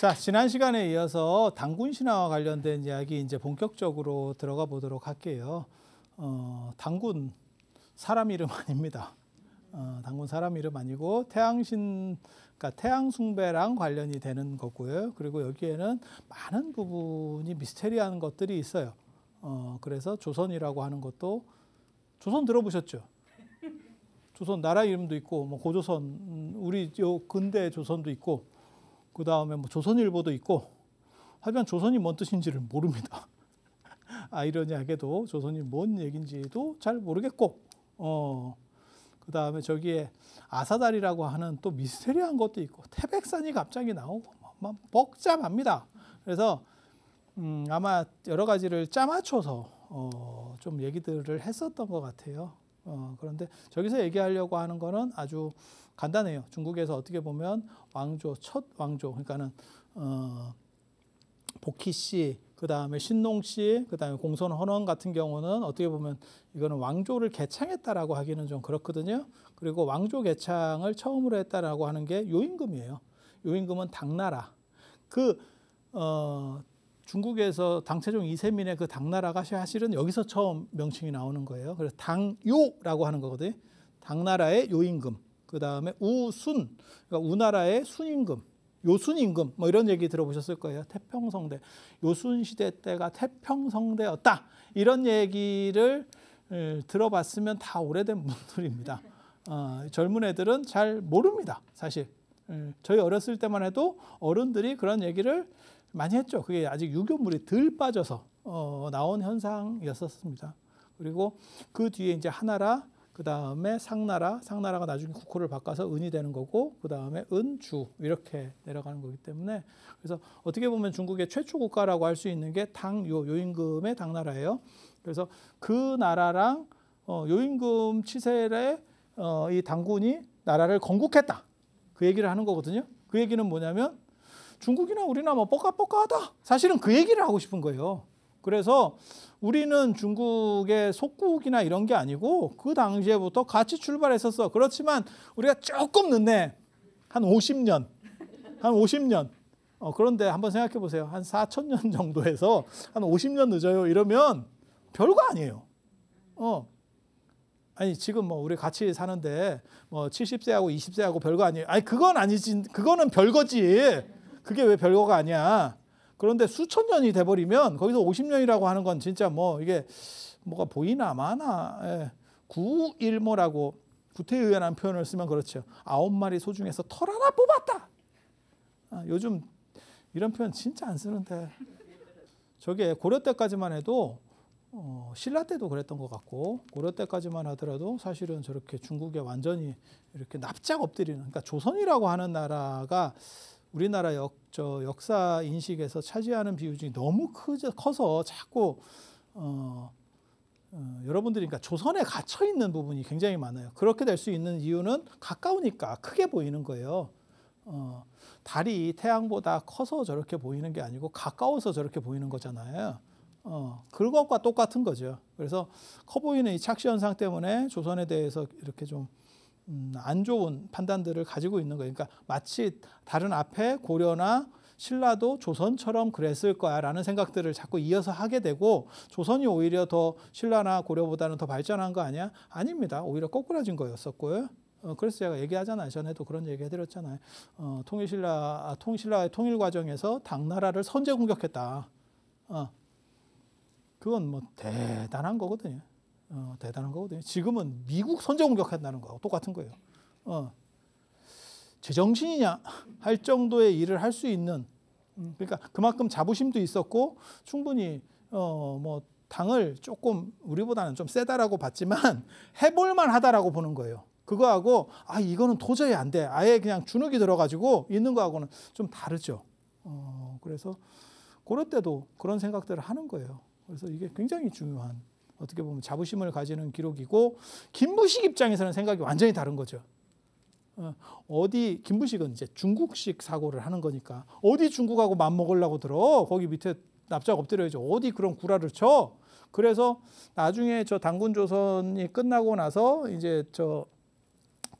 자, 지난 시간에 이어서 당군 신화와 관련된 이야기 이제 본격적으로 들어가 보도록 할게요. 당군 사람 이름 아닙니다. 당군 사람 이름 아니고 그러니까 태양 숭배랑 관련이 되는 거고요. 그리고 여기에는 많은 부분이 미스테리한 것들이 있어요. 그래서 조선이라고 하는 것도 조선 들어보셨죠? 조선 나라 이름도 있고 뭐 고조선 우리 요 근대 조선도 있고 그 다음에 뭐 조선일보도 있고 하지만 조선이 뭔 뜻인지를 모릅니다. 아이러니하게도 조선이 뭔 얘기인지도 잘 모르겠고 그 다음에 저기에 아사달이라고 하는 또 미스테리한 것도 있고 태백산이 갑자기 나오고 막 복잡합니다. 그래서 아마 여러 가지를 짜맞춰서 좀 얘기들을 했었던 것 같아요. 그런데 저기서 얘기하려고 하는 거는 아주 간단해요. 중국에서 어떻게 보면 왕조, 첫 왕조, 그러니까는 복희씨, 그 다음에 신농씨, 그 다음에 공손헌원 같은 경우는 어떻게 보면 이거는 왕조를 개창했다라고 하기는 좀 그렇거든요. 그리고 왕조 개창을 처음으로 했다라고 하는 게 요임금이에요. 요임금은 당나라. 중국에서 당세종 이세민의 그 당나라가 사실은 여기서 처음 명칭이 나오는 거예요. 그래서 당요라고 하는 거거든요. 당나라의 요임금. 그 다음에 우순, 그러니까 우나라의 순임금, 요순임금, 뭐 이런 얘기 들어보셨을 거예요. 태평성대, 요순 시대 때가 태평성대였다. 이런 얘기를 들어봤으면 다 오래된 분들입니다. 젊은 애들은 잘 모릅니다, 사실. 저희 어렸을 때만 해도 어른들이 그런 얘기를 많이 했죠. 그게 아직 유교물이 덜 빠져서 나온 현상이었습니다. 그리고 그 뒤에 이제 하나라, 그 다음에 상나라가 나중에 국호를 바꿔서 은이 되는 거고, 그 다음에 은주 이렇게 내려가는 거기 때문에 그래서 어떻게 보면 중국의 최초 국가라고 할 수 있는 게 요임금의 당나라예요. 그래서 그 나라랑 요임금 치세의 이 당군이 나라를 건국했다. 그 얘기를 하는 거거든요. 그 얘기는 뭐냐면 중국이나 우리나 뭐 뻑까뻑까하다. 사실은 그 얘기를 하고 싶은 거예요. 그래서 우리는 중국의 속국이나 이런 게 아니고 그 당시에부터 같이 출발했었어. 그렇지만 우리가 조금 늦네. 한 50년. 그런데 한번 생각해 보세요. 한 4,000년 정도에서 한 50년 늦어요. 이러면 별거 아니에요. 아니 지금 뭐 우리 같이 사는데 뭐 70세하고 20세하고 별거 아니에요. 아니 그건 아니지. 그거는 별거지. 그게 왜 별거가 아니야. 그런데 수천 년이 돼버리면 거기서 50년이라고 하는 건 진짜 뭐 이게 뭐가 보이나 마나. 구일모라고 구태의연한 표현을 쓰면 그렇죠. 9마리 소 중에서 털 하나 뽑았다. 요즘 이런 표현 진짜 안 쓰는데 저게 고려 때까지만 해도 신라 때도 그랬던 것 같고 고려 때까지만 하더라도 사실은 저렇게 중국에 완전히 이렇게 납작 엎드리는, 그러니까 조선이라고 하는 나라가 우리나라 역사 인식에서 차지하는 비중이 너무 커서 자꾸 여러분들이 그러니까 조선에 갇혀 있는 부분이 굉장히 많아요. 그렇게 될 수 있는 이유는 가까우니까 크게 보이는 거예요. 달이 태양보다 커서 저렇게 보이는 게 아니고 가까워서 저렇게 보이는 거잖아요. 그것과 똑같은 거죠. 그래서 커 보이는 이 착시 현상 때문에 조선에 대해서 이렇게 좀 안 좋은 판단들을 가지고 있는 거예요. 그러니까 마치 다른 앞에 고려나 신라도 조선처럼 그랬을 거야라는 생각들을 자꾸 이어서 하게 되고 조선이 오히려 더 신라나 고려보다는 더 발전한 거 아니야? 아닙니다. 오히려 거꾸라진 거였었고요. 그래서 제가 얘기하잖아요. 전에도 그런 얘기 해드렸잖아요. 통신라의 통일 과정에서 당나라를 선제 공격했다. 그건 뭐 대단한 거거든요. 대단한 거거든요. 지금은 미국 선제 공격한다는 거하고 똑같은 거예요. 제정신이냐 할 정도의 일을 할 수 있는, 그러니까 그만큼 자부심도 있었고 충분히 뭐 당을 조금 우리보다는 좀 세다라고 봤지만 해볼만 하다라고 보는 거예요. 그거하고 이거는 도저히 안 돼. 아예 그냥 주눅이 들어가지고 있는 거하고는 좀 다르죠. 그래서 고려 때도 그런 생각들을 하는 거예요. 그래서 이게 굉장히 중요한, 어떻게 보면 자부심을 가지는 기록이고 김부식 입장에서는 생각이 완전히 다른 거죠. 김부식은 이제 중국식 사고를 하는 거니까 어디 중국하고 맞먹으려고 들어. 거기 밑에 납작 엎드려야죠. 어디 그런 구라를 쳐. 그래서 나중에 저 당군 조선이 끝나고 나서 이제 저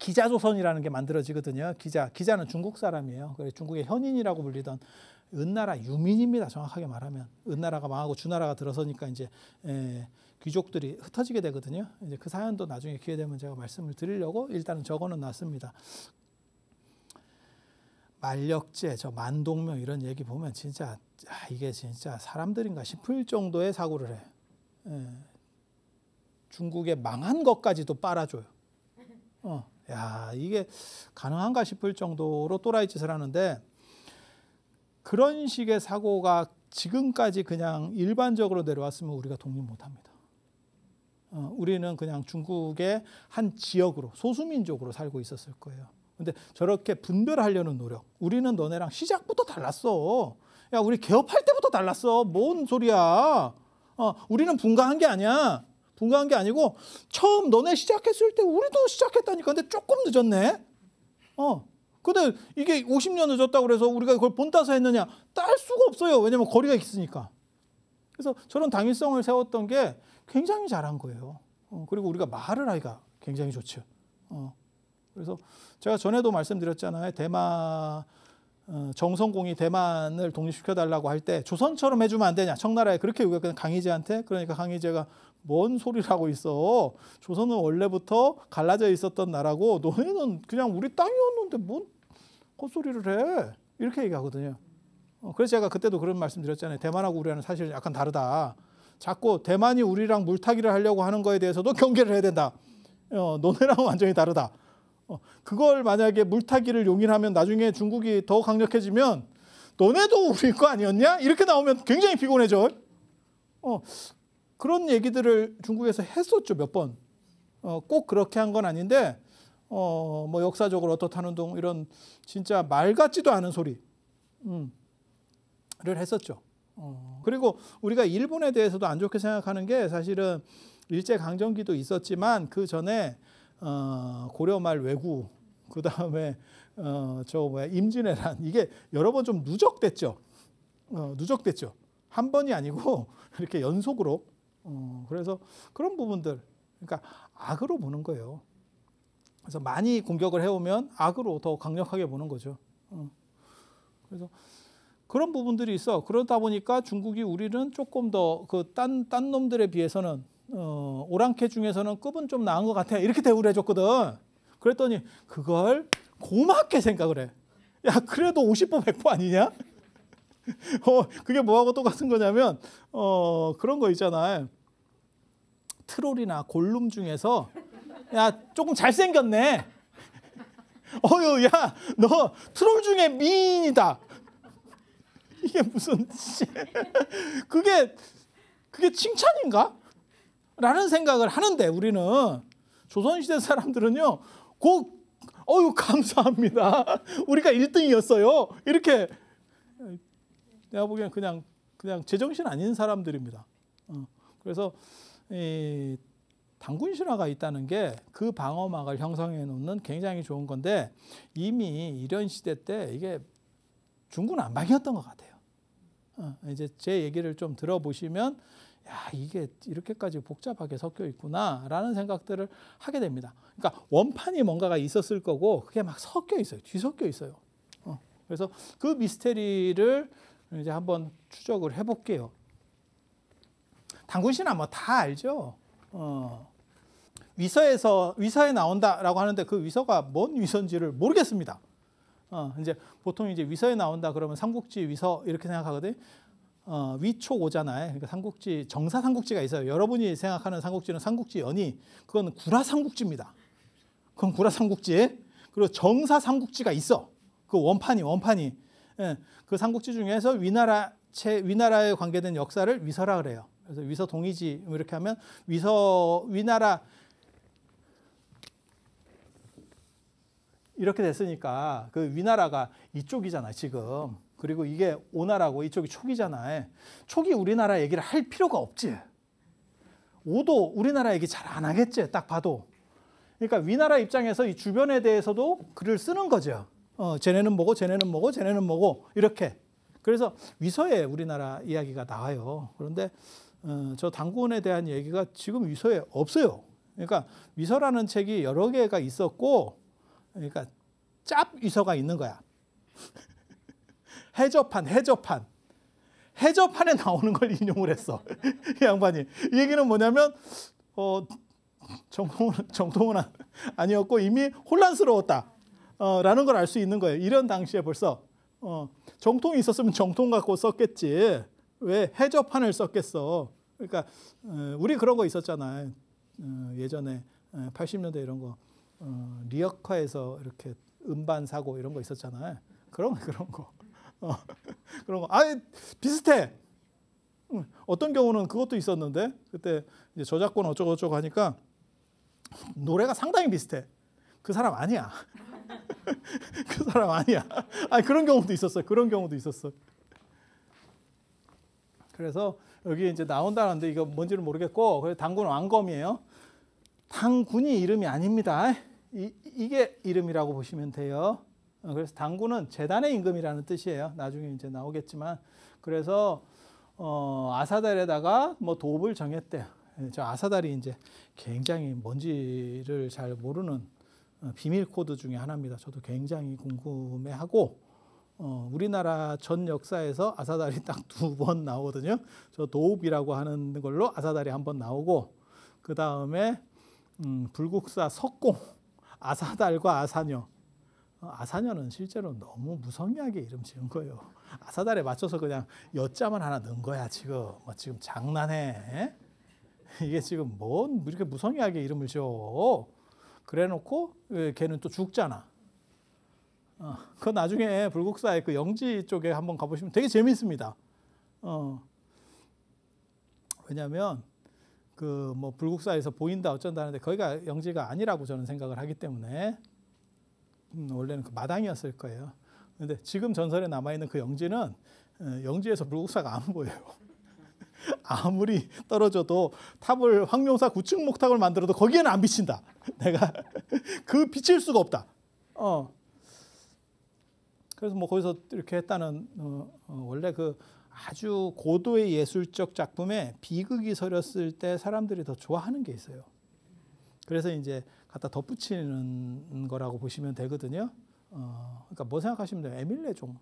기자조선이라는 게 만들어지거든요. 기자는 중국 사람이에요. 그래서 중국의 현인이라고 불리던 은나라 유민입니다. 정확하게 말하면 은나라가 망하고 주나라가 들어서니까 이제 귀족들이 흩어지게 되거든요. 이제 그 사연도 나중에 기회 되면 제가 말씀을 드리려고 일단은 적어는 놨습니다. 만력제, 저 만동명 이런 얘기 보면 진짜 이게 진짜 사람들인가 싶을 정도의 사고를 해. 중국의 망한 것까지도 빨아줘요. 야, 이게 가능한가 싶을 정도로 또라이 짓을 하는데, 그런 식의 사고가 지금까지 그냥 일반적으로 내려왔으면 우리가 독립 못합니다. 우리는 그냥 중국의 한 지역으로 소수민족으로 살고 있었을 거예요. 근데 저렇게 분별하려는 노력, 우리는 너네랑 시작부터 달랐어. 야, 우리 개업할 때부터 달랐어. 뭔 소리야. 우리는 분가한 게 아니야. 분가한 게 아니고 처음 너네 시작했을 때 우리도 시작했다니까. 근데 조금 늦었네. 근데 이게 50년 늦었다고 그래서 우리가 그걸 본따서 했느냐? 딸 수가 없어요. 왜냐면 거리가 있으니까. 그래서 저런 당위성을 세웠던 게 굉장히 잘한 거예요. 그리고 우리가 말을 하기가 굉장히 좋죠. 그래서 제가 전에도 말씀드렸잖아요. 정성공이 대만을 독립시켜달라고 할 때 조선처럼 해주면 안 되냐. 청나라에 그렇게 요구했거든요. 강희제한테. 그러니까 강희제가 뭔 소리를 하고 있어. 조선은 원래부터 갈라져 있었던 나라고 너희는 그냥 우리 땅이었는데 뭔 헛소리를 해. 이렇게 얘기하거든요. 그래서 제가 그때도 그런 말씀 드렸잖아요. 대만하고 우리는 사실 약간 다르다. 자꾸 대만이 우리랑 물타기를 하려고 하는 거에 대해서도 경계를 해야 된다. 너네랑은 완전히 다르다. 그걸 만약에 물타기를 용인하면 나중에 중국이 더 강력해지면 너네도 우리 거 아니었냐? 이렇게 나오면 굉장히 피곤해져. 그런 얘기들을 중국에서 했었죠, 몇 번. 꼭 그렇게 한 건 아닌데 뭐 역사적으로 어떻다는 둥 이런 진짜 말 같지도 않은 소리를 했었죠. 그리고 우리가 일본에 대해서도 안 좋게 생각하는 게 사실은 일제강점기도 있었지만 그 전에 고려말 왜구, 그 다음에 임진왜란, 이게 여러 번 좀 누적됐죠. 누적됐죠. 한 번이 아니고 이렇게 연속으로. 그래서 그런 부분들, 그러니까 악으로 보는 거예요. 그래서 많이 공격을 해오면 악으로 더 강력하게 보는 거죠. 그래서 그런 부분들이 있어. 그러다 보니까 중국이 우리는 조금 더 그 딴 놈들에 비해서는 오랑캐 중에서는 급은 좀 나은 것 같아. 이렇게 대우를 해줬거든. 그랬더니 그걸 고맙게 생각을 해. 야, 그래도 50보 100보 아니냐? 그게 뭐하고 똑같은 거냐면 그런 거 있잖아요. 트롤이나 골룸 중에서 야, 조금 잘생겼네. 야, 너 트롤 중에 미인이다. 이게 무슨 그게 칭찬인가? 라는 생각을 하는데 우리는 조선시대 사람들은요. 감사합니다. 우리가 1등이었어요. 이렇게 내가 보기엔 그냥 제정신 아닌 사람들입니다. 그래서 이 당군 신화가 있다는 게 그 방어막을 형성해 놓는 굉장히 좋은 건데 이미 이런 시대 때 이게 중군 안방이었던 것 같아요. 이제 제 얘기를 좀 들어보시면 야, 이게 이렇게까지 복잡하게 섞여 있구나라는 생각들을 하게 됩니다. 그러니까 원판이 뭔가가 있었을 거고 그게 막 섞여 있어요. 뒤섞여 있어요. 그래서 그 미스테리를 이제 한번 추적을 해볼게요. 당군 신화 뭐 다 알죠. 위서에 나온다라고 하는데 그 위서가 뭔 위서인지를 모르겠습니다. 이제 보통 이제 위서에 나온다 그러면 삼국지 위서 이렇게 생각하거든요. 위촉오잖아요. 그러니까 삼국지 정사 삼국지가 있어요. 여러분이 생각하는 삼국지는 삼국지 연이 그건 구라 삼국지입니다. 그건 구라 삼국지. 그리고 정사 삼국지가 있어. 그 원판이. 예, 그 삼국지 중에서 위나라에 관계된 역사를 위서라 그래요. 그래서 위서 동의지 이렇게 하면 위나라 이렇게 됐으니까 그 위나라가 이쪽이잖아요, 지금. 그리고 이게 오나라고 이쪽이 촉이잖아요. 촉이 우리나라 얘기를 할 필요가 없지. 오도 우리나라 얘기 잘 안 하겠지, 딱 봐도. 그러니까 위나라 입장에서 이 주변에 대해서도 글을 쓰는 거죠. 쟤네는 뭐고, 쟤네는 뭐고, 쟤네는 뭐고, 이렇게. 그래서 위서에 우리나라 이야기가 나와요. 그런데 저 당군에 대한 얘기가 지금 위서에 없어요. 그러니까 위서라는 책이 여러 개가 있었고, 그러니까 짭위서가 있는 거야. 해저판에 나오는 걸 인용을 했어. 이 양반이. 이 얘기는 뭐냐면 정통은 아니었고 이미 혼란스러웠다. 라는 걸 알 수 있는 거예요. 이런 당시에 벌써 정통이 있었으면 정통 갖고 썼겠지. 왜 해저판을 썼겠어. 그러니까 우리 그런 거 있었잖아요. 예전에 80년대 이런 거 리어카에서 이렇게 음반 사고 이런 거 있었잖아요. 그런 거. 그런 거. 비슷해. 어떤 경우는 그것도 있었는데 그때 이제 저작권 어쩌고저쩌고 하니까 노래가 상당히 비슷해. 그 사람 아니야. 그 사람 아니야. 그런 경우도 있었어요. 그래서 여기 이제 나온다는데 이거 뭔지는 모르겠고, 그래서 당군 왕검이에요. 당군이 이름이 아닙니다. 이게 이름이라고 보시면 돼요. 그래서 당군은 재단의 임금이라는 뜻이에요. 나중에 이제 나오겠지만, 그래서 아사달에다가 뭐 도읍을 정했대요. 저 아사달이 이제 굉장히 뭔지를 잘 모르는 비밀 코드 중에 하나입니다. 저도 굉장히 궁금해하고, 우리나라 전 역사에서 아사달이 딱 2번 나오거든요. 저 도읍이라고 하는 걸로 아사달이 한 번 나오고, 그 다음에 불국사 석공, 아사달과 아사녀. 아사녀는 실제로 너무 무성의하게 이름 지은 거예요. 아사달에 맞춰서 그냥 여자만 하나 넣은 거야. 지금 지금 장난해? 이게 지금 뭔 이렇게 무성의하게 이름을 지어? 그래놓고 걔는 또 죽잖아. 그 나중에 불국사의 그 영지 쪽에 한번 가보시면 되게 재미있습니다. 왜냐하면 그 뭐 불국사에서 보인다 어쩐다는데 거기가 영지가 아니라고 저는 생각을 하기 때문에 원래는 그 마당이었을 거예요. 그런데 지금 전설에 남아 있는 그 영지는 영지에서 불국사가 안 보여요. 아무리 떨어져도 탑을 황룡사 9층 목탑을 만들어도 거기에는 안 비친다. 내가 그 비칠 수가 없다. 그래서 뭐 거기서 이렇게 했다는 원래 그 아주 고도의 예술적 작품에 비극이 서렸을 때 사람들이 더 좋아하는 게 있어요. 그래서 이제 갖다 덧붙이는 거라고 보시면 되거든요. 그러니까 뭐 생각하시면 돼요? 에밀레종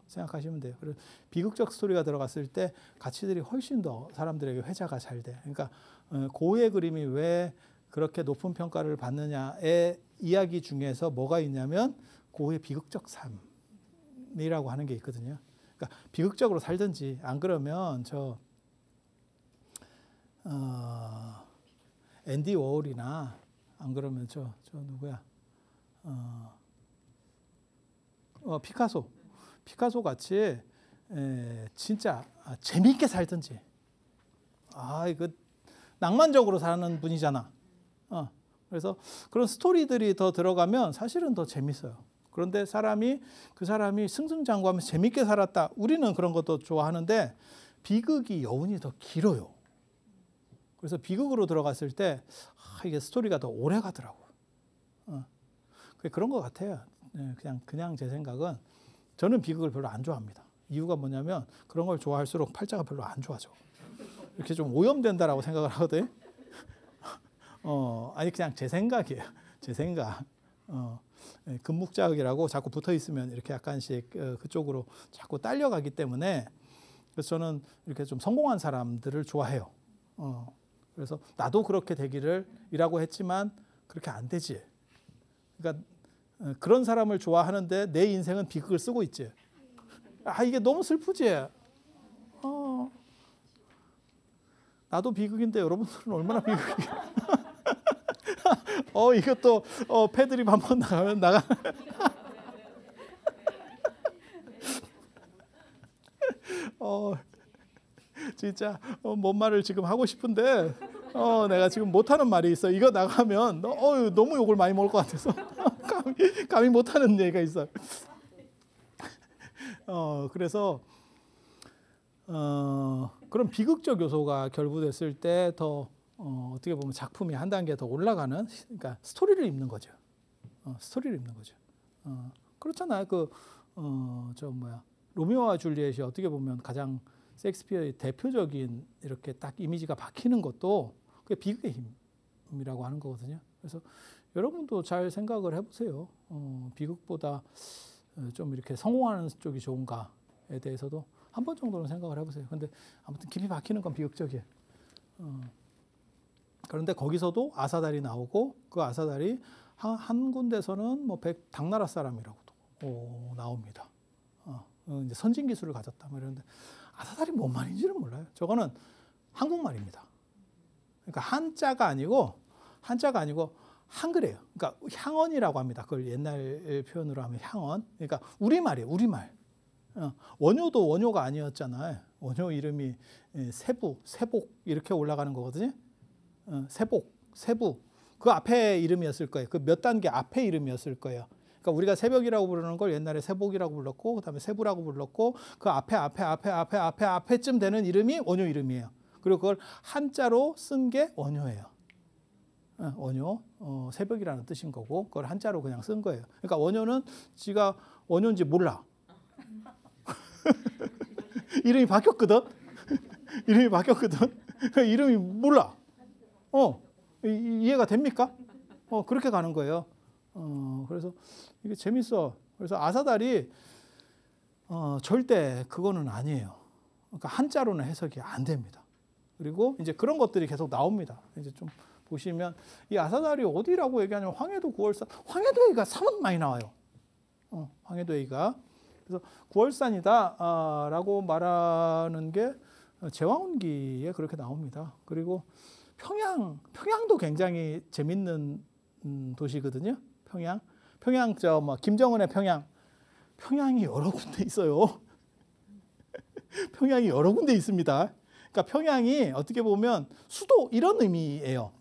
생각하시면 돼요. 그래서 비극적 스토리가 들어갔을 때 가치들이 훨씬 더 사람들에게 회자가 잘 돼. 그러니까 고흐의 그림이 왜 그렇게 높은 평가를 받느냐의 이야기 중에서 뭐가 있냐면 고흐의 비극적 삶이라고 하는 게 있거든요. 그러니까 비극적으로 살든지 안 그러면 앤디 워홀이나 안 그러면 저 누구야? 피카소 같이 진짜 재미있게 살든지. 이거 낭만적으로 사는 분이잖아. 그래서 그런 스토리들이 더 들어가면 사실은 더 재밌어요. 그런데 그 사람이 승승장구하면서 재밌게 살았다. 우리는 그런 것도 좋아하는데 비극이 여운이 더 길어요. 그래서 비극으로 들어갔을 때 이게 스토리가 더 오래 가더라고. 그런 것 같아요. 그냥 제 생각은 저는 비극을 별로 안 좋아합니다. 이유가 뭐냐면 그런 걸 좋아할수록 팔자가 별로 안 좋아져. 이렇게 좀 오염된다라고 생각을 하거든. 그냥 제 생각이에요. 제 생각. 금묵자흑이라고 자꾸 붙어 있으면 이렇게 약간씩 그쪽으로 자꾸 딸려가기 때문에 그래서 저는 이렇게 좀 성공한 사람들을 좋아해요. 그래서 나도 그렇게 되기를이라고 했지만 그렇게 안 되지. 그러니까 그런 사람을 좋아하는데 내 인생은 비극을 쓰고 있지. 이게 너무 슬프지. 나도 비극인데 여러분들은 얼마나 비극이야. 이것도 패드립 한번 나가면 진짜 뭔 말을 지금 하고 싶은데 내가 지금 못하는 말이 있어. 이거 나가면 너무 욕을 많이 먹을 것 같아서 감히 못하는 얘기가 있어. 그래서 그런 비극적 요소가 결부됐을 때 더 어떻게 보면 작품이 한 단계 더 올라가는, 그러니까 스토리를 읽는 거죠. 스토리를 읽는 거죠. 그렇잖아요. 로미오와 줄리엣이 어떻게 보면 가장 셰익스피어의 대표적인 이렇게 딱 이미지가 박히는 것도 그게 비극의 힘이라고 하는 거거든요. 그래서 여러분도 잘 생각을 해보세요. 비극보다 좀 이렇게 성공하는 쪽이 좋은가에 대해서도 한 번 정도는 생각을 해보세요. 근데 아무튼 깊이 박히는 건 비극적이에요. 그런데 거기서도 아사달이 나오고 그 아사달이 한 군데서는 뭐 당나라 사람이라고도 나옵니다. 이제 선진 기술을 가졌다. 뭐 이러는데 아사달이 뭔 말인지는 몰라요. 저거는 한국말입니다. 그러니까 한자가 아니고 한글이에요. 그러니까 향언이라고 합니다. 그걸 옛날 표현으로 하면 향언. 그러니까 우리말이에요. 우리말. 원효도 원효가 아니었잖아요. 원효 이름이 세복 이렇게 올라가는 거거든요. 세부. 그 앞에 이름이었을 거예요. 그 몇 단계 앞에 이름이었을 거예요. 그러니까 우리가 새벽이라고 부르는 걸 옛날에 세복이라고 불렀고, 그다음에 세부라고 불렀고, 그 앞에쯤 되는 이름이 원효 이름이에요. 그리고 그걸 한자로 쓴 게 원효예요. 원효, 새벽이라는 뜻인 거고, 그걸 한자로 그냥 쓴 거예요. 그러니까 원효는 지가 원효인지 몰라. 이름이 바뀌었거든. 이름이 몰라. 이해가 됩니까? 그렇게 가는 거예요. 그래서 이게 재밌어. 그래서 아사달이 절대 그거는 아니에요. 그러니까 한자로는 해석이 안 됩니다. 그리고 이제 그런 것들이 계속 나옵니다. 이제 좀 보시면 이 아사달이 어디라고 얘기하냐면 황해도 구월산, 황해도에가 사뭇 많이 나와요. 황해도에가. 그래서 구월산이다라고 말하는 게 제왕운기에 그렇게 나옵니다. 그리고 평양도 굉장히 재밌는 도시거든요. 평양 김정은의 평양이 여러 군데 있어요. 평양이 여러 군데 있습니다. 그러니까 평양이 어떻게 보면 수도 이런 의미예요.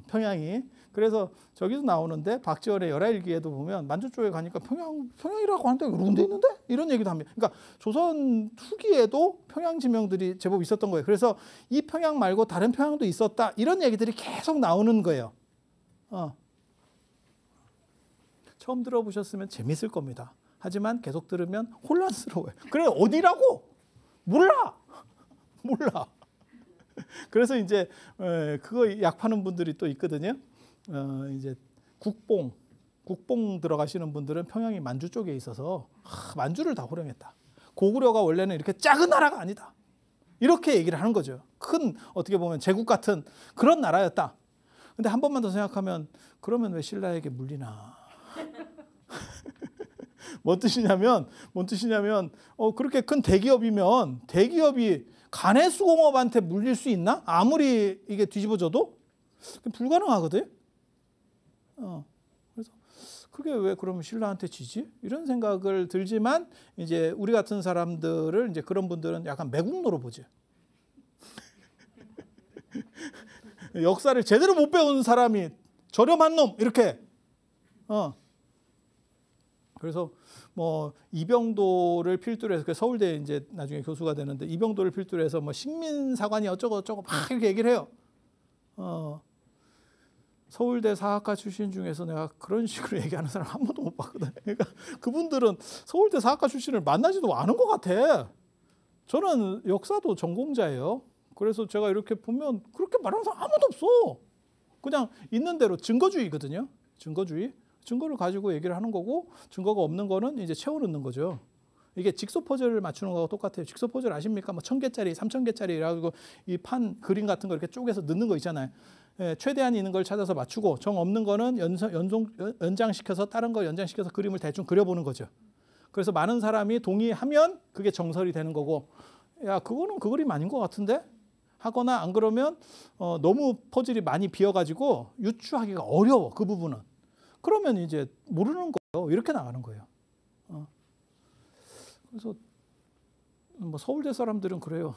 평양이. 그래서 저기서 나오는데 박지원의 열하일기에도 보면 만주 쪽에 가니까 평양이라고 하는데 여러 군데 있는데? 이런 얘기도 합니다. 그러니까 조선 후기에도 평양 지명들이 제법 있었던 거예요. 그래서 이 평양 말고 다른 평양도 있었다. 이런 얘기들이 계속 나오는 거예요. 처음 들어보셨으면 재밌을 겁니다. 하지만 계속 들으면 혼란스러워요. 그래 어디라고? 몰라. 그래서 이제 그거 약 파는 분들이 또 있거든요. 이제 국뽕 들어가시는 분들은 평양이 만주 쪽에 있어서 만주를 다 호령했다. 고구려가 원래는 이렇게 작은 나라가 아니다. 이렇게 얘기를 하는 거죠. 큰 어떻게 보면 제국 같은 그런 나라였다. 근데 한 번만 더 생각하면 그러면 왜 신라에게 물리나? 뭔 뜻이냐면 그렇게 큰 대기업이면 대기업이 간해수공업한테 물릴 수 있나? 아무리 이게 뒤집어져도 불가능하거든. 그래서 그게 왜 그러면 신라한테 지지? 이런 생각을 들지만 이제 우리 같은 사람들을 이제 그런 분들은 약간 매국노로 보지. 역사를 제대로 못 배운 사람이 저렴한 놈 이렇게. 그래서 뭐 이병도를 필두로 해서 서울대 이제 나중에 교수가 되는데 이병도를 필두로 해서 뭐 식민사관이 어쩌고 막 이렇게 얘기를 해요. 서울대 사학과 출신 중에서 내가 그런 식으로 얘기하는 사람 한 번도 못 봤거든. 그러니까 그분들은 서울대 사학과 출신을 만나지도 않은 것 같아. 저는 역사도 전공자예요. 그래서 제가 이렇게 보면 그렇게 말하는 사람 아무도 없어. 그냥 있는 대로 증거주의거든요. 증거를 가지고 얘기를 하는 거고 증거가 없는 거는 이제 채워 넣는 거죠. 이게 직소 퍼즐을 맞추는 거하고 똑같아요. 직소 퍼즐 아십니까? 뭐 1000개짜리, 3000개짜리라고 이 판 그림 같은 거 이렇게 쪼개서 넣는 거 있잖아요. 최대한 있는 걸 찾아서 맞추고 정 없는 거는 연장시켜서 다른 걸 연장시켜서 그림을 대충 그려보는 거죠. 그래서 많은 사람이 동의하면 그게 정설이 되는 거고 야 그거는 그 그림 아닌 것 같은데? 하거나 안 그러면 너무 퍼즐이 많이 비어가지고 유추하기가 어려워. 그 부분은. 그러면 이제 모르는 거예요. 이렇게 나가는 거예요. 그래서 뭐 서울대 사람들은 그래요.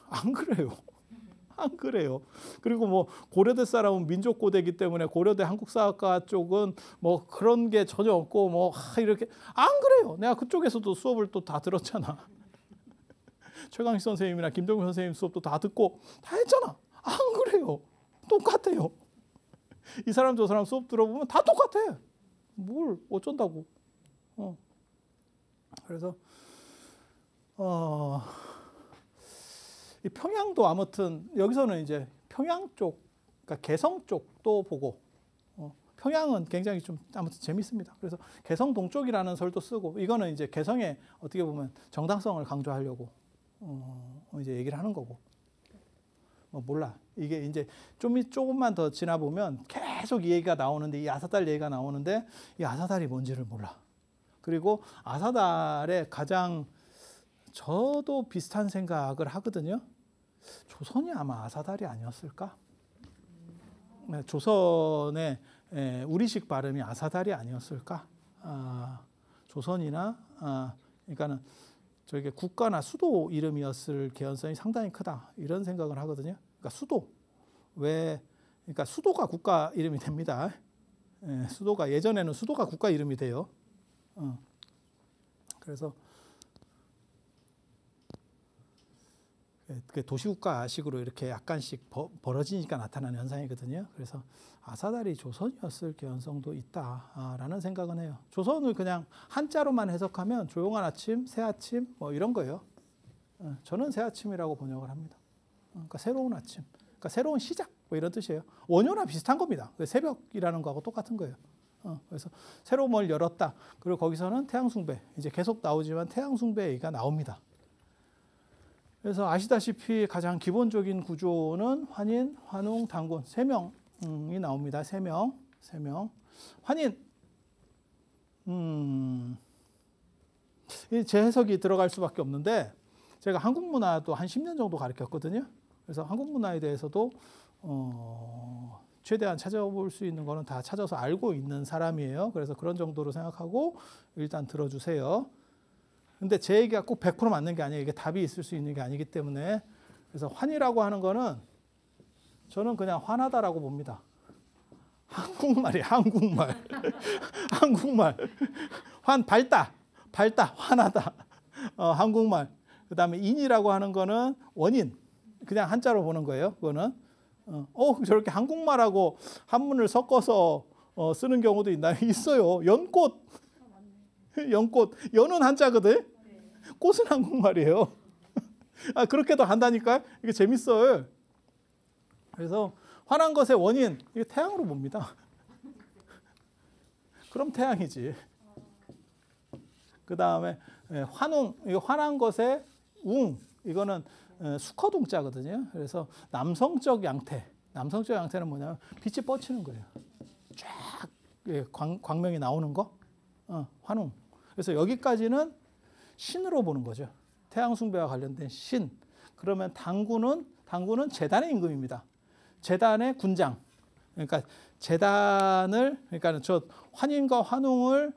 안 그래요. 그리고 뭐 고려대 사람은 민족고대이기 때문에 고려대 한국사학과 쪽은 뭐 그런 게 전혀 없고 뭐 이렇게 안 그래요. 내가 그쪽에서도 수업을 또 다 들었잖아. 최강식 선생님이나 김동균 선생님 수업도 다 듣고 다 했잖아. 안 그래요. 똑같아요. 이 사람 저 사람 수업 들어보면 다 똑같아. 뭘 어쩐다고. 그래서 이 평양도 아무튼 여기서는 이제 평양 쪽, 그러니까 개성 쪽도 보고 평양은 굉장히 좀 아무튼 재밌습니다. 그래서 개성 동쪽이라는 설도 쓰고 이거는 이제 개성의 어떻게 보면 정당성을 강조하려고 이제 얘기를 하는 거고. 몰라. 이게 이제 조금만 더 지나 보면 계속 이 얘기가 나오는데 이 아사달 얘기가 나오는데 이 아사달이 뭔지를 몰라. 그리고 아사달의 가장 저도 비슷한 생각을 하거든요. 조선이 아마 아사달이 아니었을까? 네, 조선의 우리식 발음이 아사달이 아니었을까? 조선이나 그러니까는 저게 국가나 수도 이름이었을 개연성이 상당히 크다 이런 생각을 하거든요. 그러니까 수도 그러니까 수도가 국가 이름이 됩니다. 수도가 예전에는 수도가 국가 이름이 돼요. 그래서 도시국가식으로 이렇게 약간씩 벌어지니까 나타나는 현상이거든요. 그래서 아사달이 조선이었을 개연성도 있다라는 생각은 해요. 조선을 그냥 한자로만 해석하면 조용한 아침, 새 아침 뭐 이런 거예요. 저는 새 아침이라고 번역을 합니다. 그러니까 새로운 아침, 그러니까 새로운 시작 뭐 이런 뜻이에요. 원효나 비슷한 겁니다. 새벽이라는 거하고 똑같은 거예요. 그래서 새로운 열었다. 그리고 거기서는 태양숭배 이제 계속 나오지만 태양숭배 얘기가 나옵니다. 그래서 아시다시피 가장 기본적인 구조는 환인, 환웅, 단군 3명이 나옵니다. 3명. 환인 제 해석이 들어갈 수밖에 없는데 제가 한국 문화도 한 10년 정도 가르쳤거든요. 그래서 한국 문화에 대해서도 최대한 찾아볼 수 있는 거는 다 찾아서 알고 있는 사람이에요. 그래서 그런 정도로 생각하고 일단 들어주세요. 근데 제 얘기가 꼭 100% 맞는 게 아니에요. 이게 답이 있을 수 있는 게 아니기 때문에. 그래서 환이라고 하는 거는 저는 그냥 화나다라고 봅니다. 한국말이에요. 한국말. 한국말. 밝다, 화나다. 한국말. 그 다음에 인이라고 하는 거는 원인. 그냥 한자로 보는 거예요. 그거는. 저렇게 한국말하고 한문을 섞어서 쓰는 경우도 있어요. 연꽃. 연꽃. 연은 한자거든. 꽃은 한국말이에요. 그렇게도 한다니까요. 이게 재밌어요. 그래서 화난 것의 원인, 이게 태양으로 봅니다. 그럼 태양이지. 그 다음에 환웅, 이거 화난 것의 웅, 이거는 수커동자거든요. 그래서 남성적 양태는 뭐냐면 빛이 뻗치는 거예요. 쫙 광명이 나오는 거, 환웅. 그래서 여기까지는 신으로 보는 거죠. 태양 숭배와 관련된 신. 그러면 당군은 제단의 임금입니다. 제단의 군장. 그러니까 그러니까 저 환인과 환웅을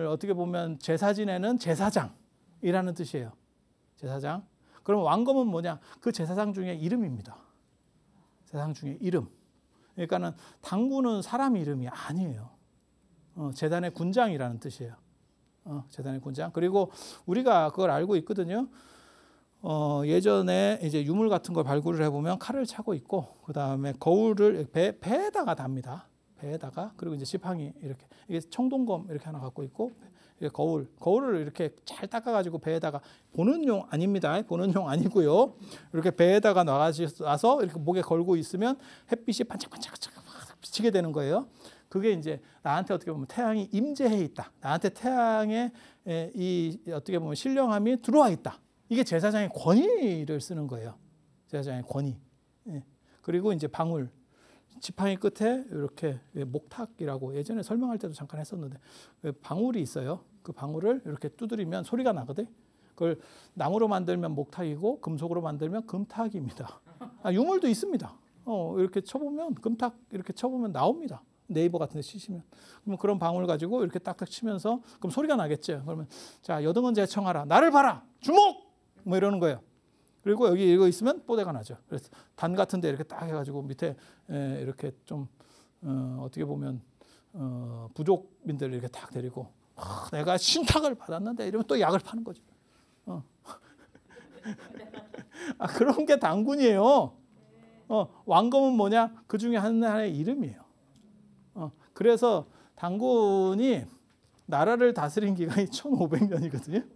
어떻게 보면 제사 지내는 제사장이라는 뜻이에요. 제사장. 그럼 왕검은 뭐냐? 그 제사장 중에 이름입니다. 제사장 중에 이름. 그러니까는 당군은 사람 이름이 아니에요. 제단의 군장이라는 뜻이에요. 제단의 군장. 그리고 우리가 그걸 알고 있거든요. 예전에 이제 유물 같은 걸 발굴을 해보면 칼을 차고 있고, 그 다음에 거울을 배에다가 답니다. 배에다가. 그리고 이제 지팡이 이렇게. 이게 청동검 이렇게 하나 갖고 있고, 거울을 이렇게 잘 닦아가지고 배에다가 보는 용 아닙니다. 보는 용 아니고요. 이렇게 배에다가 놔서 이렇게 목에 걸고 있으면 햇빛이 반짝반짝 비치게 되는 거예요. 그게 이제 나한테 어떻게 보면 태양이 임재해 있다. 나한테 태양의 이 어떻게 보면 신령함이 들어와 있다. 이게 제사장의 권위를 쓰는 거예요. 제사장의 권위. 그리고 이제 방울, 지팡이 끝에 이렇게 목탁이라고 예전에 설명할 때도 잠깐 했었는데 방울이 있어요. 그 방울을 이렇게 두드리면 소리가 나거든. 그걸 나무로 만들면 목탁이고 금속으로 만들면 금탁입니다. 유물도 있습니다. 이렇게 쳐보면 금탁 이렇게 쳐보면 나옵니다. 네이버 같은 데 치시면. 그러면 그런 방울 가지고 이렇게 딱딱 치면서 그럼 소리가 나겠죠. 그러면 자, 여등은 제청하라. 나를 봐라. 주목! 뭐 이러는 거예요. 그리고 여기 이거 있으면 뽀대가 나죠. 그래서 단 같은 데 이렇게 딱 해가지고 밑에 이렇게 좀 어떻게 보면 부족민들 이렇게 딱 데리고 내가 신탁을 받았는데 이러면 또 약을 파는 거죠. 그런 게 당군이에요. 왕검은 뭐냐? 그 중에 하나의 이름이에요. 그래서 당군이 나라를 다스린 기간이 1500년이거든요.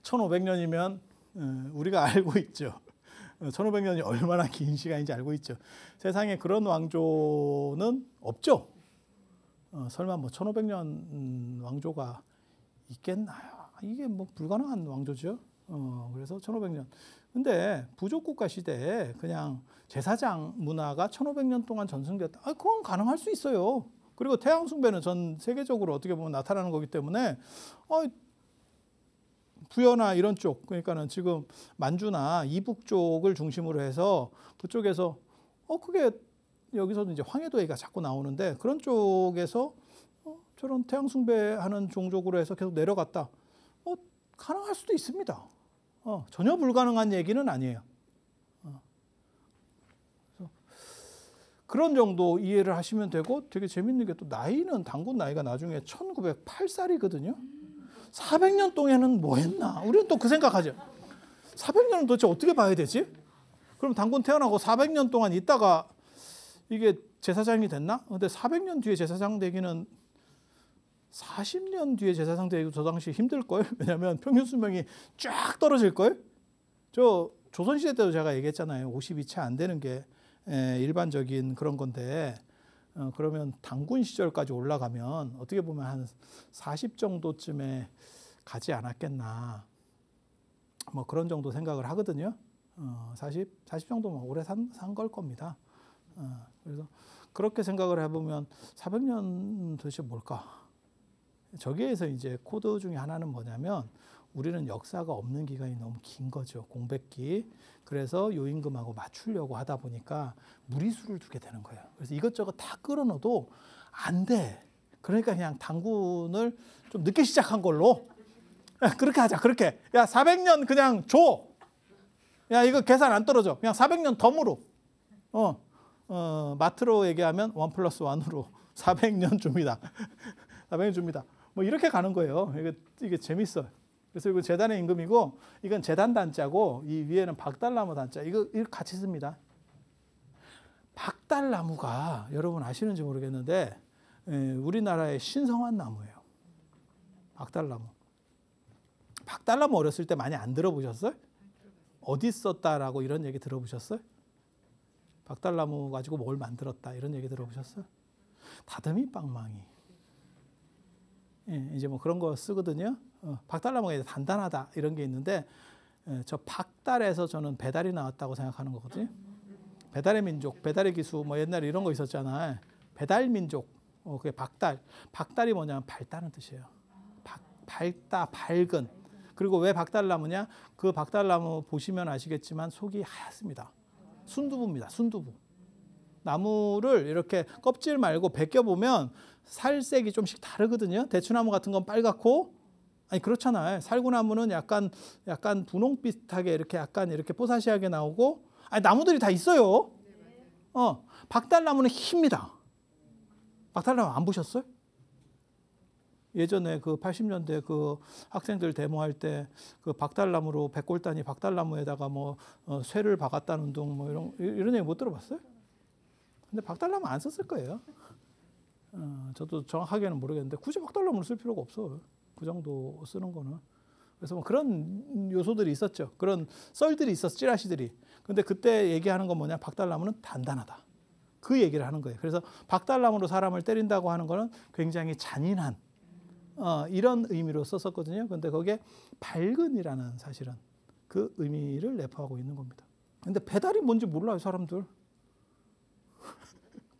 1500년이면 우리가 알고 있죠. 1500년이 얼마나 긴 시간인지 알고 있죠. 세상에 그런 왕조는 없죠. 설마 뭐 1500년 왕조가 있겠나요? 이게 뭐 불가능한 왕조죠. 그래서 1500년. 근데 부족국가 시대에 그냥 제사장 문화가 1500년 동안 전승됐다. 그건 가능할 수 있어요. 그리고 태양 숭배는 전 세계적으로 어떻게 보면 나타나는 거기 때문에 부여나 이런 쪽, 그러니까는 지금 만주나 이북 쪽을 중심으로 해서 그쪽에서 그게 여기서도 이제 황해도 얘기가 자꾸 나오는데 그런 쪽에서 저런 태양 숭배하는 종족으로 해서 계속 내려갔다. 가능할 수도 있습니다. 전혀 불가능한 얘기는 아니에요. 그런 정도 이해를 하시면 되고 되게 재밌는 게 또 나이는 당군 나이가 나중에 1908살이거든요. 400년 동안은 뭐 했나? 우리는 또 그 생각하죠. 400년은 도대체 어떻게 봐야 되지? 그럼 당군 태어나고 400년 동안 있다가 이게 제사장이 됐나? 근데 400년 뒤에 제사장 되기는 40년 뒤에 제사장 되기도 저 당시 힘들걸? 왜냐면 평균 수명이 쫙 떨어질걸? 저 조선시대 때도 제가 얘기했잖아요. 50이 채 안 되는 게 일반적인 그런 건데 그러면 당군 시절까지 올라가면 어떻게 보면 한 40 정도쯤에 가지 않았겠나. 뭐 그런 정도 생각을 하거든요. 40 정도면 오래 산 걸 겁니다. 그래서 그렇게 생각을 해보면 400년 도대체 뭘까? 저기에서 이제 코드 중에 하나는 뭐냐면 우리는 역사가 없는 기간이 너무 긴 거죠. 공백기. 그래서 요임금하고 맞추려고 하다 보니까 무리수를 두게 되는 거예요. 그래서 이것저것 다 끌어넣어도 안 돼. 그러니까 그냥 당군을 좀 늦게 시작한 걸로 그렇게 하자. 그렇게. 야 400년 그냥 줘. 야 이거 계산 안 떨어져. 그냥 400년 덤으로. 마트로 얘기하면 1+1으로 400년 줍니다. 400년 줍니다. 뭐 이렇게 가는 거예요. 이게 재밌어요. 그래서 이거 재단의 임금이고 이건 재단 단자고 이 위에는 박달나무 단자. 이거 같이 씁니다. 박달나무가 여러분 아시는지 모르겠는데 우리나라의 신성한 나무예요. 박달나무. 박달나무 어렸을 때 많이 안 들어보셨어요? 어디 있었다라고 이런 얘기 들어보셨어요? 박달나무 가지고 뭘 만들었다 이런 얘기 들어보셨어요? 다듬이 빵망이. 이제 뭐 그런 거 쓰거든요. 박달나무가 이제 단단하다 이런 게 있는데 저 박달에서 저는 배달이 나왔다고 생각하는 거거든요. 배달의 민족, 배달의 기수 뭐 옛날에 이런 거 있었잖아요. 배달 민족. 그게 박달. 박달이 뭐냐면 밝다는 뜻이에요. 밝다, 밝은. 그리고 왜 박달나무냐? 그 박달나무 보시면 아시겠지만 속이 하얗습니다. 순두부입니다. 순두부. 나무를 이렇게 껍질 말고 벗겨보면 살색이 좀씩 다르거든요. 대추나무 같은 건 빨갛고, 아니 그렇잖아요. 살구나무는 약간 분홍 비슷하게 이렇게 약간 이렇게 뽀사시하게 나오고, 아니 나무들이 다 있어요. 박달나무는 힙니다. 박달나무 안 보셨어요? 예전에 그 80년대 그 학생들 데모할 때 그 박달나무로 백골단이 박달나무에다가 뭐 쇠를 박았다는 둥 뭐 이런 얘기 못 들어봤어요? 근데 박달나무 안 썼을 거예요. 저도 정확하게는 모르겠는데 굳이 박달나무를 쓸 필요가 없어. 그 정도 쓰는 거는. 그래서 뭐 그런 요소들이 있었죠. 그런 썰들이 있었어, 찌라시들이. 근데 그때 얘기하는 건 뭐냐? 박달나무는 단단하다. 그 얘기를 하는 거예요. 그래서 박달나무로 사람을 때린다고 하는 거는 굉장히 잔인한 이런 의미로 썼었거든요. 근데 거기에 밝은이라는 사실은 그 의미를 내포하고 있는 겁니다. 근데 배달이 뭔지 몰라요, 사람들.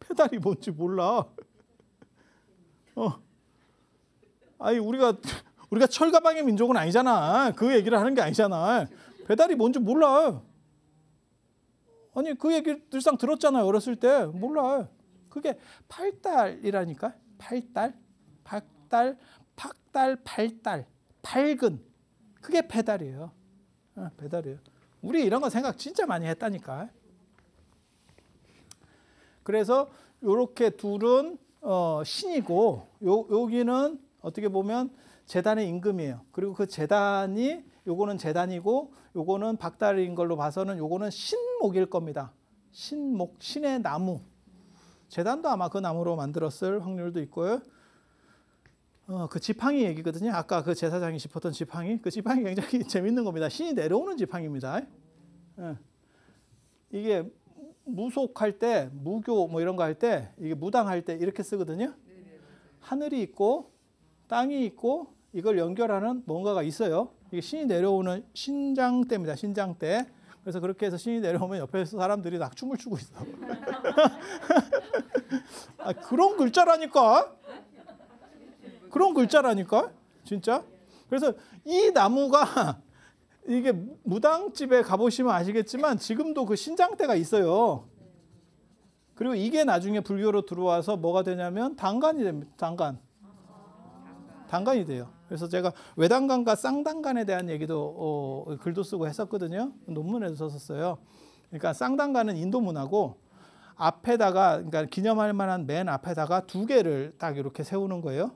배달이 뭔지 몰라. 아니 우리가 철가방의 민족은 아니잖아. 그 얘기를 하는 게 아니잖아. 배달이 뭔지 몰라. 아니 그 얘기 늘상 들었잖아요. 어렸을 때 몰라. 그게 팔달이라니까. 팔달, 박달, 박달, 팔달, 밝은. 그게 배달이에요. 배달이에요. 우리 이런 거 생각 진짜 많이 했다니까. 그래서 이렇게 둘은 신이고 여기는 어떻게 보면 제단의 임금이에요. 그리고 그 제단이 요거는 제단이고 요거는 박달인 걸로 봐서는 요거는 신목일 겁니다. 신목, 신의 나무. 제단도 아마 그 나무로 만들었을 확률도 있고요. 그 지팡이 얘기거든요. 아까 그 제사장이 짚었던 지팡이. 그 지팡이 굉장히 재밌는 겁니다. 신이 내려오는 지팡이입니다. 이게 무속할 때, 무교 뭐 이런 거 할 때, 이게 무당할 때 이렇게 쓰거든요. 하늘이 있고 땅이 있고 이걸 연결하는 뭔가가 있어요. 이게 신이 내려오는 신장대입니다. 신장대. 그래서 그렇게 해서 신이 내려오면 옆에서 사람들이 다 춤을 추고 있어. 아, 그런 글자라니까. 그런 글자라니까. 진짜. 그래서 이 나무가 이게 무당집에 가보시면 아시겠지만 지금도 그 신장대가 있어요. 그리고 이게 나중에 불교로 들어와서 뭐가 되냐면 단간이 됩니다. 단간이 돼요. 그래서 제가 외단간과 쌍단간에 대한 얘기도 글도 쓰고 했었거든요. 논문에도 썼었어요. 그러니까 쌍단간은 인도 문화고 앞에다가 그러니까 기념할 만한 맨 앞에다가 두 개를 딱 이렇게 세우는 거예요.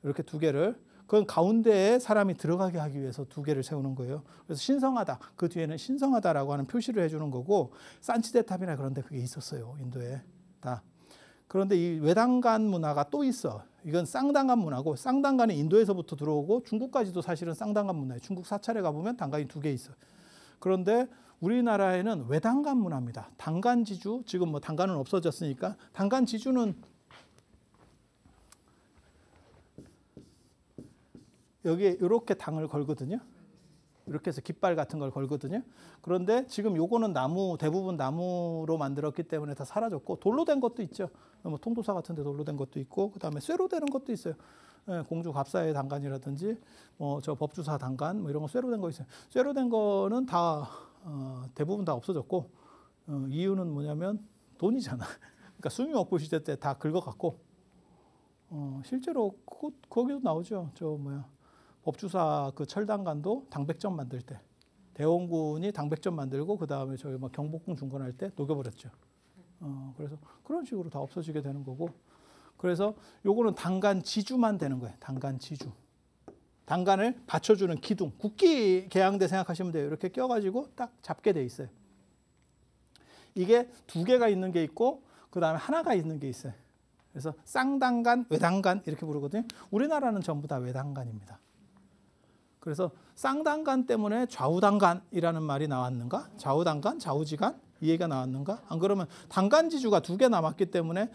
이렇게 두 개를. 그건 가운데에 사람이 들어가게 하기 위해서 두 개를 세우는 거예요. 그래서 신성하다. 그 뒤에는 신성하다라고 하는 표시를 해주는 거고 산치대탑이나 그런 데 그게 있었어요. 인도에 다. 그런데 이 외단간 문화가 또 있어. 이건 쌍단간 문화고 쌍단간은 인도에서부터 들어오고 중국까지도 사실은 쌍단간 문화예요. 중국 사찰에 가보면 단간이 두 개 있어요. 그런데 우리나라에는 외단간 문화입니다. 단간지주, 지금 뭐 단간은 없어졌으니까 단간지주는 여기에 이렇게 당을 걸거든요. 이렇게 해서 깃발 같은 걸 걸거든요. 그런데 지금 요거는 나무, 대부분 나무로 만들었기 때문에 다 사라졌고 돌로 된 것도 있죠. 뭐 통도사 같은 데 돌로 된 것도 있고 그다음에 쇠로 되는 것도 있어요. 공주 갑사의 단간이라든지 뭐 저 법주사 단간 뭐 이런 거 쇠로 된 거 있어요. 쇠로 된 거는 다 대부분 다 없어졌고 이유는 뭐냐면 돈이잖아. 그러니까 수미옥부 시대 때 다 긁어갔고 실제로 거기도 나오죠. 저 뭐야 법주사 그 철단간도 당백점 만들 때 대원군이 당백점 만들고 그 다음에 저희 막 경복궁 중건할 때 녹여버렸죠. 그래서 그런 식으로 다 없어지게 되는 거고. 그래서 요거는 단간 지주만 되는 거예요. 단간 지주. 단간을 받쳐주는 기둥. 국기 계양대 생각하시면 돼요. 이렇게 껴가지고 딱 잡게 돼 있어요. 이게 두 개가 있는 게 있고 그 다음에 하나가 있는 게 있어요. 그래서 쌍단간, 외단간 이렇게 부르거든요. 우리나라는 전부 다 외단간입니다. 그래서 쌍단간 때문에 좌우단간이라는 말이 나왔는가? 좌우단간, 좌우지간 이 얘기가 나왔는가? 안 그러면 단간지주가 두 개 남았기 때문에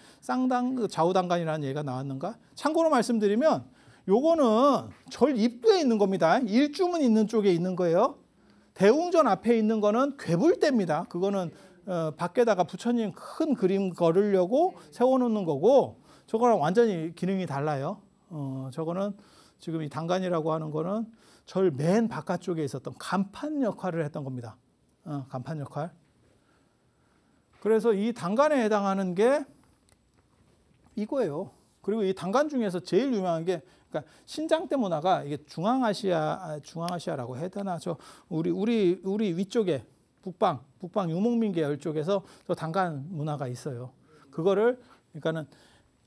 좌우단간이라는 얘기가 나왔는가? 참고로 말씀드리면 요거는 절 입구에 있는 겁니다. 일주문 있는 쪽에 있는 거예요. 대웅전 앞에 있는 거는 괴불대입니다. 그거는 밖에다가 부처님 큰 그림 걸으려고 세워놓는 거고 저거랑 완전히 기능이 달라요. 저거는 지금 이 단간이라고 하는 거는 절 맨 바깥쪽에 있었던 간판 역할을 했던 겁니다. 간판 역할. 그래서 이 단간에 해당하는 게 이거예요. 그리고 이 단간 중에서 제일 유명한 게 그러니까 신장대 문화가 이게 중앙아시아라고 해야 되나? 저 우리 위쪽에 북방 유목민 계열 쪽에서 저 단간 문화가 있어요. 그거를 그러니까는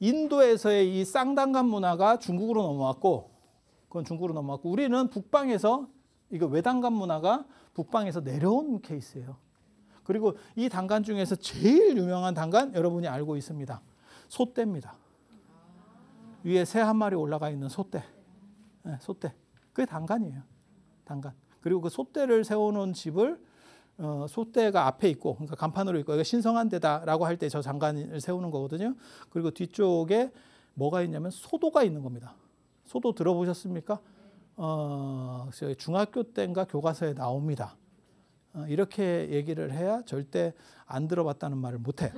인도에서의 이 쌍단간 문화가 중국으로 넘어왔고 그건 중국으로 넘어왔고 우리는 북방에서 이거 외단간 문화가 북방에서 내려온 케이스예요. 그리고 이 단간 중에서 제일 유명한 단간 여러분이 알고 있습니다. 소떼입니다. 위에 새 한 마리 올라가 있는 소떼. 네, 소떼. 그게 단간이에요. 단간. 그리고 그 소떼를 세워놓은 집을 소떼가 앞에 있고 그러니까 간판으로 있고 이거 신성한 데다라고 할 때 저 장관을 세우는 거거든요. 그리고 뒤쪽에 뭐가 있냐면 소도가 있는 겁니다. 소도 들어보셨습니까? 중학교 때인가 교과서에 나옵니다. 이렇게 얘기를 해야 절대 안 들어봤다는 말을 못해.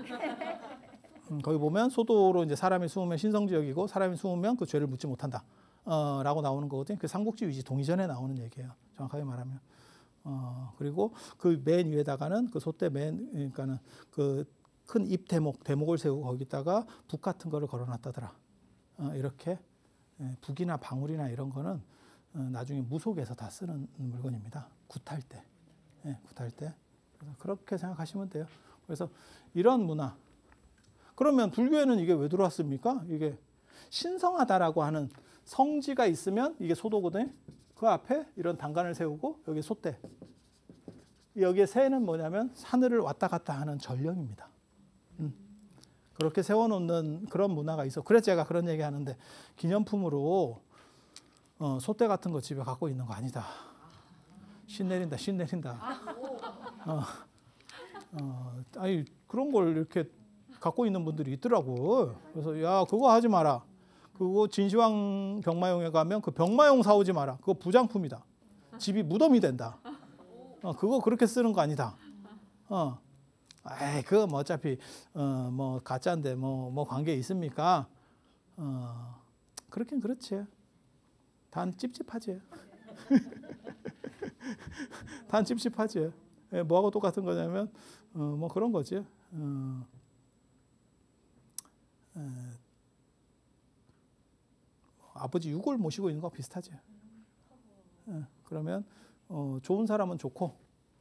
거기 보면 소도로 이제 사람이 숨으면 신성지역이고 사람이 숨으면 그 죄를 묻지 못한다. 라고 나오는 거거든요. 그 삼국지 위지 동의전에 나오는 얘기예요. 정확하게 말하면. 그리고 그 맨 위에다가는 그 소떼 그러니까는 그 큰 잎 대목을 세우고 거기다가 북 같은 거를 걸어놨다더라. 이렇게 북이나 방울이나 이런 거는 나중에 무속에서 다 쓰는 물건입니다. 굿할 때. 굿할 때. 그래서 그렇게 생각하시면 돼요. 그래서 이런 문화. 그러면 불교에는 이게 왜 들어왔습니까? 이게 신성하다라고 하는 성지가 있으면 이게 소도거든요. 그 앞에 이런 단간을 세우고 여기 소떼. 여기에 새는 뭐냐면 하늘을 왔다 갔다 하는 전령입니다. 그렇게 세워놓는 그런 문화가 있어. 그래서 제가 그런 얘기 하는데 기념품으로 소떼 같은 거 집에 갖고 있는 거 아니다. 신 내린다. 아니 그런 걸 이렇게 갖고 있는 분들이 있더라고. 그래서 야 그거 하지 마라. 그거 진시황 병마용에 가면 그 병마용 사오지 마라. 그거 부장품이다. 집이 무덤이 된다. 그거 그렇게 쓰는 거 아니다. 아이 그거 뭐 어차피 뭐 가짜인데 뭐 관계 있습니까? 그렇긴 그렇지. 단 찝찝하지. 단 찝찝하지. 뭐하고 똑같은 거냐면 뭐 그런 거지. 아버지 유골 모시고 있는 거 비슷하지. 그러면 좋은 사람은 좋고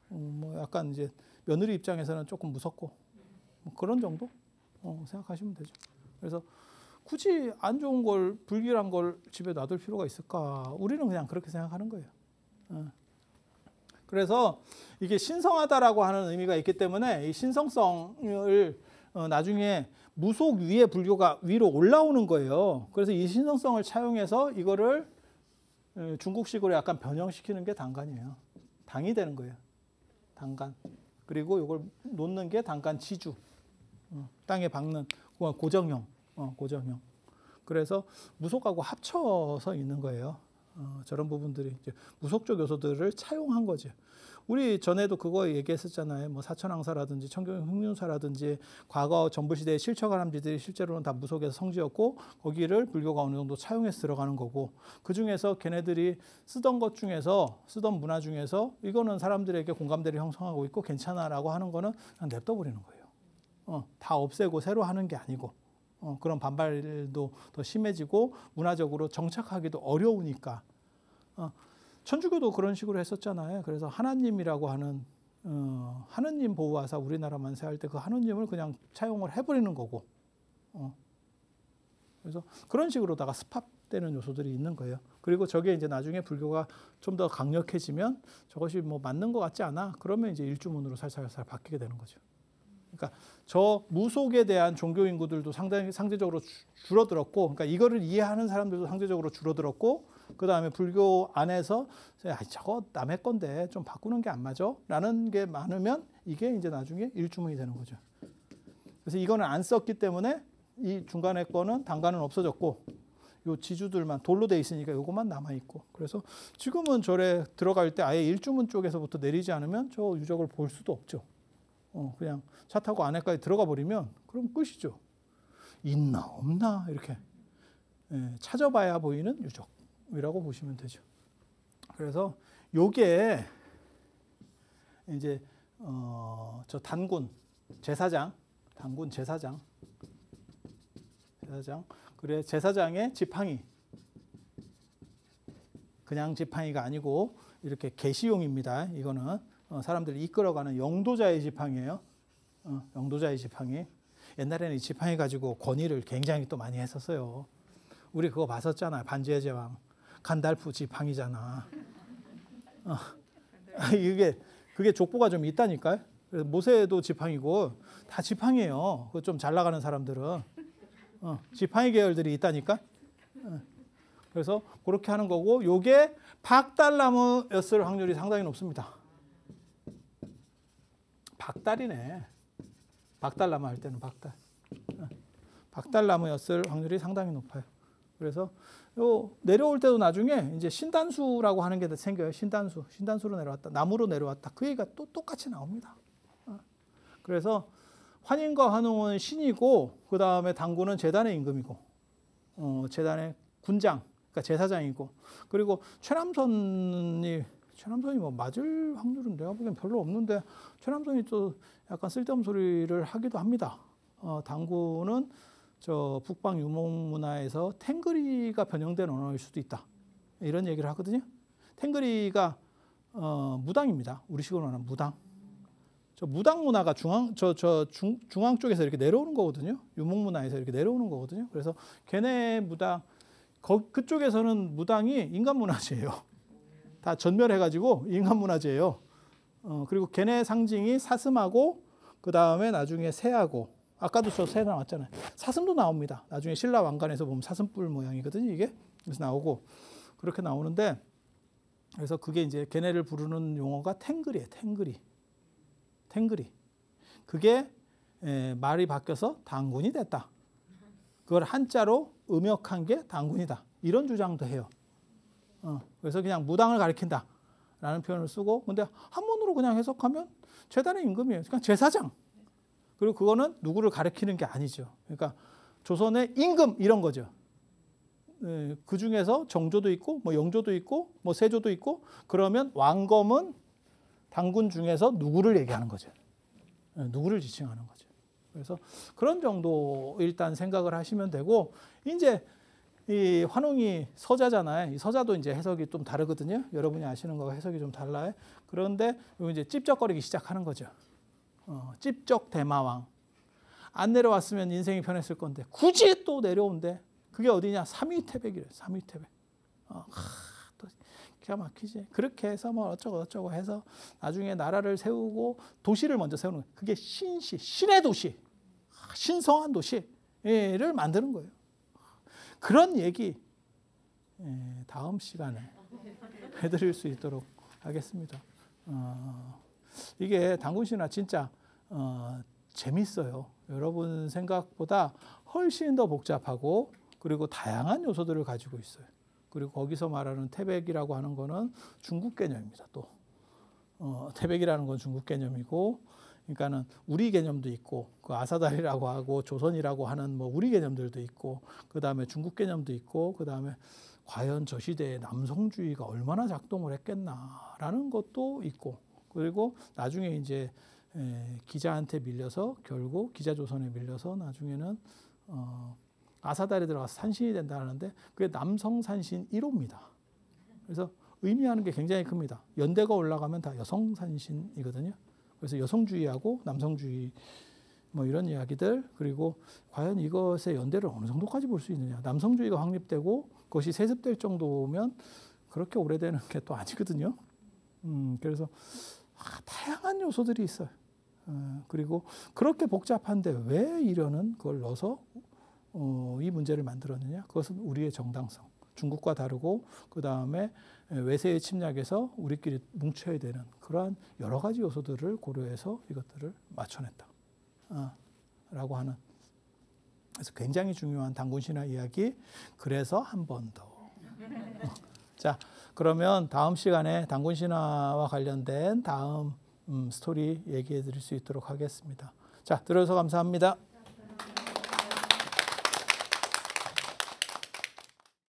뭐 약간 이제 며느리 입장에서는 조금 무섭고 뭐 그런 정도 생각하시면 되죠. 그래서 굳이 안 좋은 걸 불길한 걸 집에 놔둘 필요가 있을까? 우리는 그냥 그렇게 생각하는 거예요. 그래서 이게 신성하다라고 하는 의미가 있기 때문에 이 신성성을 나중에 무속 위에 불교가 위로 올라오는 거예요. 그래서 이 신성성을 차용해서 이거를 중국식으로 약간 변형시키는 게 당간이에요. 당이 되는 거예요. 당간. 그리고 이걸 놓는 게 당간 지주. 땅에 박는 고정형. 고정형. 그래서 무속하고 합쳐서 있는 거예요. 저런 부분들이 이제 무속적 요소들을 차용한 거죠. 우리 전에도 그거 얘기했었잖아요. 뭐 사천왕사라든지 청경 흑륜사라든지 과거 전부시대의 실처가람지들이 실제로는 다 무속에서 성지였고 거기를 불교가 어느 정도 차용해서 들어가는 거고 그 중에서 걔네들이 쓰던 것 중에서 쓰던 문화 중에서 이거는 사람들에게 공감대를 형성하고 있고 괜찮아라고 하는 거는 그냥 냅둬 버리는 거예요. 다 없애고 새로 하는 게 아니고 그런 반발도 더 심해지고 문화적으로 정착하기도 어려우니까 천주교도 그런 식으로 했었잖아요. 그래서 하나님이라고 하는 하느님 보호하사 우리나라 만세할 때 그 하느님을 그냥 차용을 해버리는 거고 그래서 그런 식으로다가 습합되는 요소들이 있는 거예요. 그리고 저게 이제 나중에 불교가 좀 더 강력해지면 저것이 뭐 맞는 것 같지 않아? 그러면 이제 일주문으로 살살살 바뀌게 되는 거죠. 그러니까 저 무속에 대한 종교 인구들도 상대적으로 줄어들었고, 그러니까 이거를 이해하는 사람들도 상대적으로 줄어들었고, 그 다음에 불교 안에서 저거 남의 건데 좀 바꾸는 게 안 맞아? 라는 게 많으면 이게 이제 나중에 일주문이 되는 거죠. 그래서 이거는 안 썼기 때문에 이 중간에 거는 단가는 없어졌고, 요 지주들만 돌로 돼 있으니까 요것만 남아 있고. 그래서 지금은 절에 들어갈 때 아예 일주문 쪽에서부터 내리지 않으면 저 유적을 볼 수도 없죠. 그냥 차 타고 안에까지 들어가 버리면 그럼 끝이죠. 있나 없나 이렇게 찾아봐야 보이는 유적이라고 보시면 되죠. 그래서 요게 이제 저 단군 제사장 그래 제사장의 지팡이 그냥 지팡이가 아니고 이렇게 계시용입니다. 이거는 사람들이 이끌어가는 영도자의 지팡이에요. 영도자의 지팡이. 옛날에는 이 지팡이 가지고 권위를 굉장히 또 많이 했었어요. 우리 그거 봤었잖아요. 반지의 제왕. 간달프 지팡이잖아. 그게 족보가 좀 있다니까요. 그래서 모세도 지팡이고 다 지팡이에요. 그 좀 잘 나가는 사람들은 지팡이 계열들이 있다니까. 그래서 그렇게 하는 거고 요게 박달나무였을 확률이 상당히 높습니다. 박달이네. 박달나무 할 때는 박달. 박달나무였을 확률이 상당히 높아요. 그래서 요 내려올 때도 나중에 이제 신단수라고 하는 게 생겨요. 신단수로 내려왔다. 나무로 내려왔다. 그 얘기가 또 똑같이 나옵니다. 그래서 환인과 환웅은 신이고 그 다음에 당군은 제단의 임금이고 제단의 군장, 그러니까 제사장이고 그리고 최남선이 뭐 맞을 확률은 내가 보기엔 별로 없는데 최남선이 또 약간 쓸데없는 소리를 하기도 합니다. 당군은 저 북방 유목 문화에서 탱그리가 변형된 언어일 수도 있다. 이런 얘기를 하거든요. 탱그리가 무당입니다. 우리식으로 말하는 무당. 저 무당 문화가 중앙 쪽에서 이렇게 내려오는 거거든요. 유목 문화에서 이렇게 내려오는 거거든요. 그래서 걔네 무당 그쪽에서는 무당이 인간 문화재예요. 다 전멸해가지고 인간 문화재예요. 그리고 걔네 상징이 사슴하고 그 다음에 나중에 새하고 아까도 저 새 나왔잖아요. 사슴도 나옵니다. 나중에 신라 왕관에서 보면 사슴뿔 모양이거든요. 이게 그래서 나오고 그렇게 나오는데 그래서 그게 이제 걔네를 부르는 용어가 탱그리예요. 탱그리. 그게 말이 바뀌어서 당군이 됐다. 그걸 한자로 음역한 게 당군이다. 이런 주장도 해요. 그래서 그냥 무당을 가리킨다라는 표현을 쓰고, 근데 한문으로 그냥 해석하면 재단의 임금이에요. 그냥 제사장. 그리고 그거는 누구를 가리키는 게 아니죠. 그러니까 조선의 임금 이런 거죠. 그 중에서 정조도 있고, 뭐 영조도 있고, 뭐 세조도 있고, 그러면 왕검은 당군 중에서 누구를 얘기하는 거죠. 누구를 지칭하는 거죠. 그래서 그런 정도 일단 생각을 하시면 되고, 이제 이 환웅이 서자잖아요. 이 서자도 이제 해석이 좀 다르거든요. 여러분이 아시는 거가 해석이 좀 달라요. 그런데 이제 찝쩍거리기 시작하는 거죠. 찝쩍 대마왕. 안 내려왔으면 인생이 편했을 건데 굳이 또 내려온대. 그게 어디냐? 삼위태백이래요. 삼위태백. 또 기가 막히지. 그렇게 해서 뭐 어쩌고 해서 나중에 나라를 세우고 도시를 먼저 세우는 거예요. 그게 신시, 신의 도시, 신성한 도시를 만드는 거예요. 그런 얘기 다음 시간에 해드릴 수 있도록 하겠습니다. 이게 당군신화 진짜 재밌어요. 여러분 생각보다 훨씬 더 복잡하고 그리고 다양한 요소들을 가지고 있어요. 그리고 거기서 말하는 태백이라고 하는 거는 중국 개념입니다. 또 태백이라는 건 중국 개념이고, 그러니까는 우리 개념도 있고, 그 아사달이라고 하고 조선이라고 하는 뭐 우리 개념들도 있고, 그 다음에 중국 개념도 있고, 그 다음에 과연 저 시대에 남성주의가 얼마나 작동을 했겠나라는 것도 있고, 그리고 나중에 이제 기자한테 밀려서 결국 기자조선에 밀려서 나중에는 아사달에 들어가서 산신이 된다는데 그게 남성산신 1호입니다. 그래서 의미하는 게 굉장히 큽니다. 연대가 올라가면 다 여성산신이거든요. 그래서 여성주의하고 남성주의 뭐 이런 이야기들, 그리고 과연 이것의 연대를 어느 정도까지 볼 수 있느냐. 남성주의가 확립되고 그것이 세습될 정도면 그렇게 오래되는 게 또 아니거든요. 그래서 다양한 요소들이 있어요. 그리고 그렇게 복잡한데 왜 이러는 그걸 넣어서 이 문제를 만들었느냐. 그것은 우리의 정당성. 중국과 다르고 그 다음에 외세의 침략에서 우리끼리 뭉쳐야 되는 그러한 여러 가지 요소들을 고려해서 이것들을 맞춰냈다. 라고 하는. 그래서 굉장히 중요한 당군신화 이야기. 그래서 한 번 더. 자, 그러면 다음 시간에 당군신화와 관련된 다음 스토리 얘기해 드릴 수 있도록 하겠습니다. 자, 들어주셔서 감사합니다.